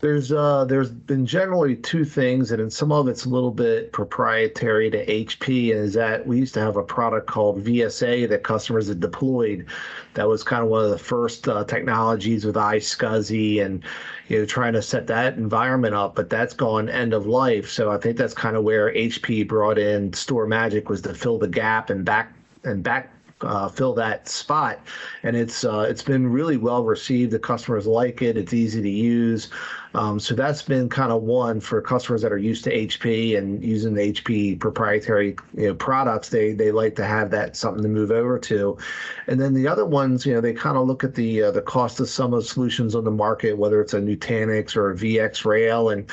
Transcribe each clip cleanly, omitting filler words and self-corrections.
There's been generally two things, and then some of it's a little bit proprietary to HP, and is that we used to have a product called VSA that customers had deployed. That was kind of one of the first technologies with iSCSI and trying to set that environment up, but that's gone end of life. So I think that's kind of where HP brought in StorMagic, was to fill the gap and back fill that spot, and it's been really well received. The customers like it. It's easy to use. So that's been kind of one for customers that are used to HP and using the HP proprietary products. They like to have that something to move over to. And then the other ones, they kind of look at the cost of some of the solutions on the market, whether it's a Nutanix or a VX Rail, and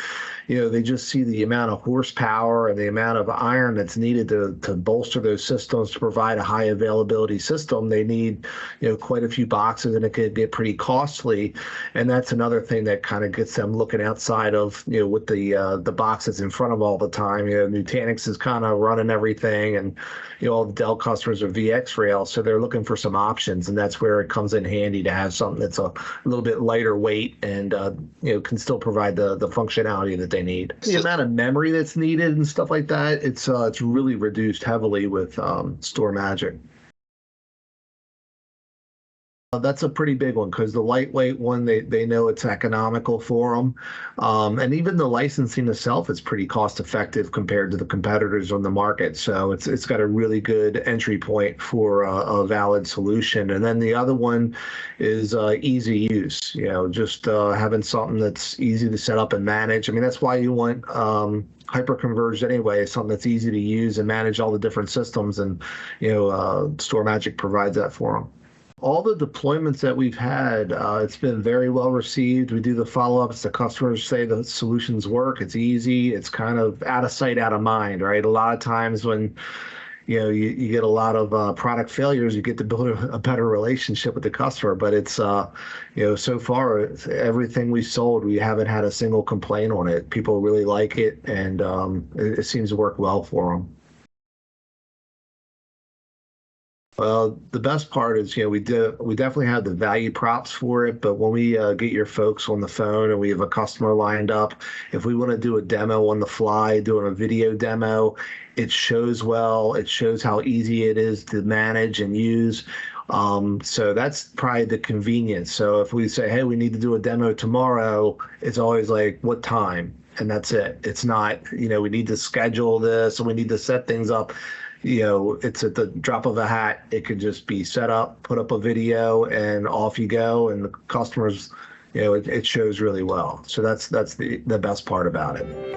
they just see the amount of horsepower and the amount of iron that's needed to bolster those systems to provide a high availability system. They need quite a few boxes, and it could get pretty costly. And that's another thing that kind of gets them looking outside of what the boxes in front of all the time. Nutanix is kind of running everything, and all the Dell customers are VX Rail, so they're looking for some options, and that's where it comes in handy to have something that's a little bit lighter weight and can still provide the functionality that they need. The amount of memory that's needed and stuff like that, it's really reduced heavily with StorMagic. That's a pretty big one, because the lightweight one, they know it's economical for them. And even the licensing itself is pretty cost effective compared to the competitors on the market. So it's got a really good entry point for a valid solution. And then the other one is easy use, just having something that's easy to set up and manage. I mean, that's why you want hyperconverged anyway, something that's easy to use and manage all the different systems. And, StorMagic provides that for them. All the deployments that we've had, it's been very well received. We do the follow-ups. The customers say the solutions work. It's easy. It's kind of out of sight, out of mind, right? A lot of times when you get a lot of product failures, you get to build a better relationship with the customer. But it's so far, everything we sold, we haven't had a single complaint on it. People really like it, and it seems to work well for them. Well, the best part is, we definitely have the value props for it, but when we get your folks on the phone and we have a customer lined up, if we want to do a demo on the fly, doing a video demo, it shows well. It shows how easy it is to manage and use. So that's probably the convenience. So if we say, hey, we need to do a demo tomorrow, it's always like, what time? And that's it. It's not, we need to schedule this and we need to set things up. It's at the drop of a hat. It could just be set up, put up a video, and off you go. And the customers, it shows really well. So that's the best part about it.